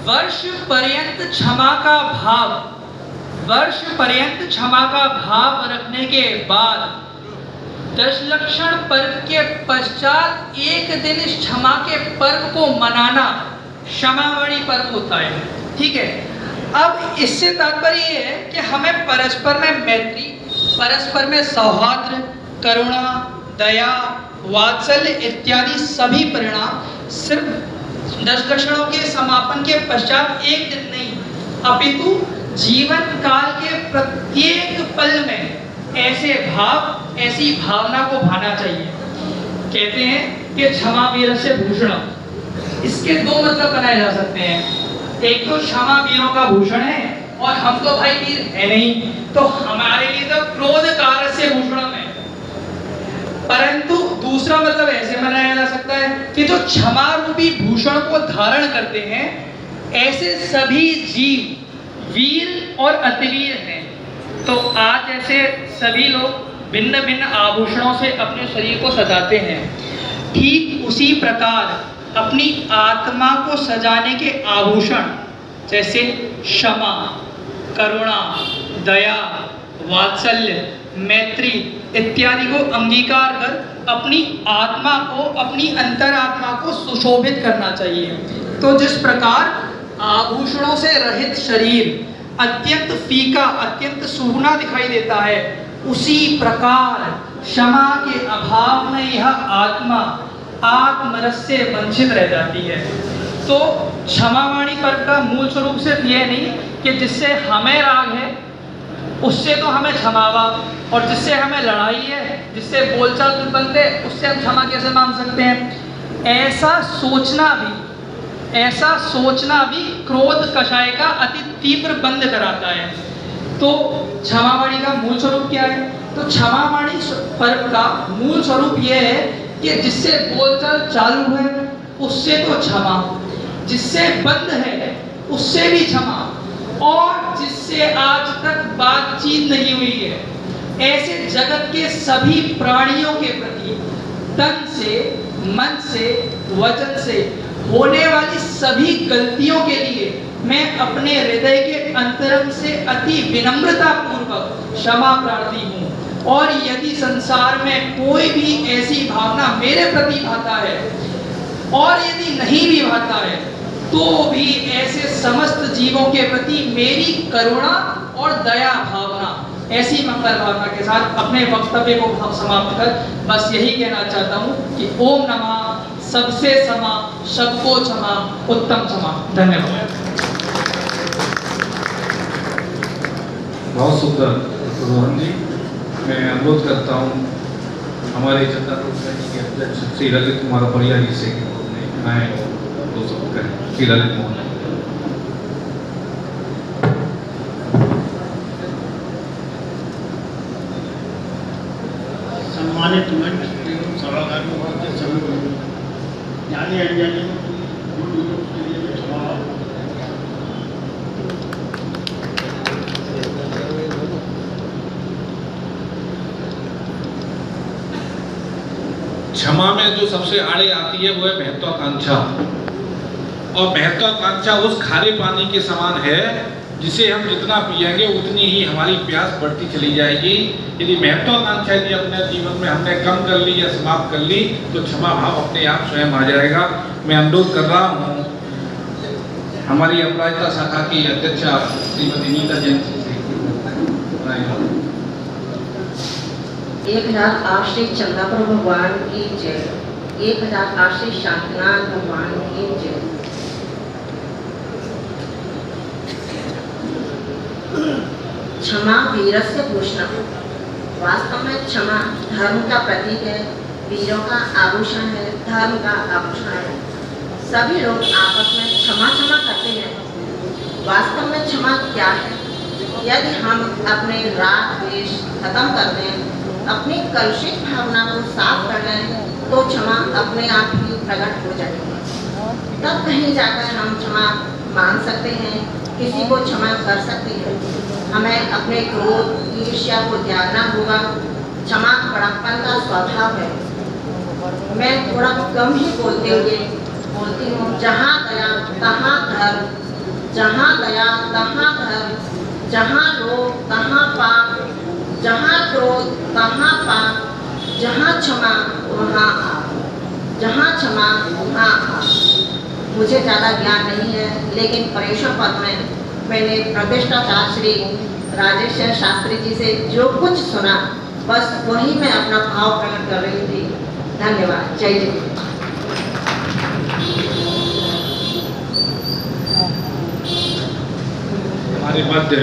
वर्ष पर्यंत क्षमा का भाव, वर्ष पर्यंत क्षमा का भाव रखने के बाद दशलक्षण पर्व के पश्चात एक दिन इस क्षमा के पर्व को मनाना क्षमावाणी पर्व होता है। ठीक है, अब इससे तात्पर्य ये है कि हमें परस्पर में मैत्री, परस्पर में सौहार्द, करुणा, दया, वात्सल्य इत्यादि सभी परिणाम सिर्फ दशलक्षणों के समापन के पश्चात एक दिन नहीं, अपितु जीवन काल के प्रत्येक पल में ऐसे भाव, ऐसी भावना को भाना चाहिए। कहते हैं कि क्षमा वीरस्य भूषणम, इसके दो मतलब बनाए जा सकते हैं। एक तो क्षमा वीरों का भूषण है और हम तो भाई वीर है नहीं, तो हमारे लिए तो क्रोध कारस्य भूषणम है। परंतु दूसरा मतलब ऐसे बनाया जा सकता है कि जो क्षमा रूपी भूषण को धारण करते हैं ऐसे सभी जीव वीर और अतिवीर हैं। तो आज ऐसे सभी लोग भिन्न भिन्न आभूषणों से अपने शरीर को सजाते हैं, ठीक उसी प्रकार अपनी आत्मा को सजाने के आभूषण जैसे क्षमा, करुणा, दया, वात्सल्य, मैत्री इत्यादि को अंगीकार कर अपनी आत्मा को, अपनी अंतरात्मा को सुशोभित करना चाहिए। तो जिस प्रकार आभूषणों से रहित शरीर अत्यंत फीका, अत्यंत सूना दिखाई देता है, उसी प्रकार क्षमा के अभाव में यह आत्मा आत्मरस से वंचित रह जाती है। तो क्षमावाणी पर्व का मूल स्वरूप सिर्फ यह नहीं कि जिससे हमें राग है उससे तो हमें क्षमावा, और जिससे हमें लड़ाई है, जिससे बोलचाल दुर्बंध है, उससे हम क्षमा कैसे मांग सकते हैं। ऐसा सोचना भी क्रोध कषाय का अति तीव्र बंध कराता है। तो क्षमावाणी का मूल स्वरूप क्या है? तो क्षमावाणी पर्व का मूल स्वरूप यह है कि जिससे बोलचाल चालू है उससे तो क्षमा, जिससे बंद है उससे भी क्षमा, और जिससे आज तक बातचीत नहीं हुई है ऐसे जगत के सभी प्राणियों के प्रति तन से, मन से, वचन से होने वाली सभी गलतियों के लिए मैं अपने हृदय के अंतरंग से अति विनम्रता पूर्वक क्षमा प्रार्थी हूँ। और यदि संसार में कोई भी ऐसी भावना मेरे प्रति भाता है और यदि नहीं भी भाता है तो भी ऐसे समस्त जीवों के प्रति मेरी करुणा और दया भावना, ऐसी मंगल भावना के साथ अपने वक्तव्य को समाप्त कर बस यही कहना चाहता हूँ कि ओम नमः सबसे क्षमा, सबको क्षमा, उत्तम क्षमा। धन्यवाद। बहुत सुंदर रोहन जी, मैं अनुरोध करता हूँ हमारे जनता के अध्यक्ष श्री ललित कुमार परिया जी से मैं दो शब्द करें। श्री ललित मोहन। सम्मानित मंच सभागार में उपस्थित सभी लोगों, जाने अनजाने में के लिए मैं क्षमा। क्षमा में जो सबसे आड़े आती है वो है महत्वाकांक्षा, और महत्वाकांक्षा उस खारे पानी के समान है जिसे हम जितना पिएंगे उतनी ही हमारी प्यास बढ़ती चली जाएगी। यदि महत्वाकांक्षा यदि अपने जीवन में हमने कम कर ली या समाप्त कर ली तो क्षमा भाव अपने आप स्वयं आ जाएगा। मैं अनुरोध कर रहा हूँ हमारी अपराजिता शाखा की अध्यक्षा श्रीमती नीता जैन से 1008 श्री चंद्रापुर भगवान की जय। 1008 श्री शांतिनाथ भगवान की जय। क्षमा वीरस्य भूषणम। वास्तव में क्षमा धर्म का प्रतीक है, वीरों का आभूषण है, धर्म का आभूषण है। सभी लोग आपस में क्षमा करते हैं। वास्तव में क्षमा क्या है? यदि हम अपने राग द्वेष खत्म कर दें, अपनी कलुषित भावना को साफ कर लें तो क्षमा अपने आप ही प्रकट हो जाएगी। तब कहीं जाकर हम क्षमा मान सकते हैं, किसी को क्षमा कर सकते हैं। हमें अपने क्रोध, ईर्ष्या को त्यागना होगा। क्षमा बड़प्पन का स्वभाव है। मैं थोड़ा कम ही बोलती हूँ, जहाँ दया तहाँ धर्म, जहाँ रोग तहाँ पाप, जहाँ क्रोध तहाँ पाप, जहाँ क्षमा वहाँ आप, जहाँ क्षमा वहाँ आप। मुझे ज़्यादा ज्ञान नहीं है, लेकिन पर्युषण पद में मैंने प्रतिष्ठाचार्य श्री राजेश्वर शास्त्री जी से जो कुछ सुना, बस वही मैं अपना भाव प्रकट कर रही थी। धन्यवाद। जय जय। हमारे मध्य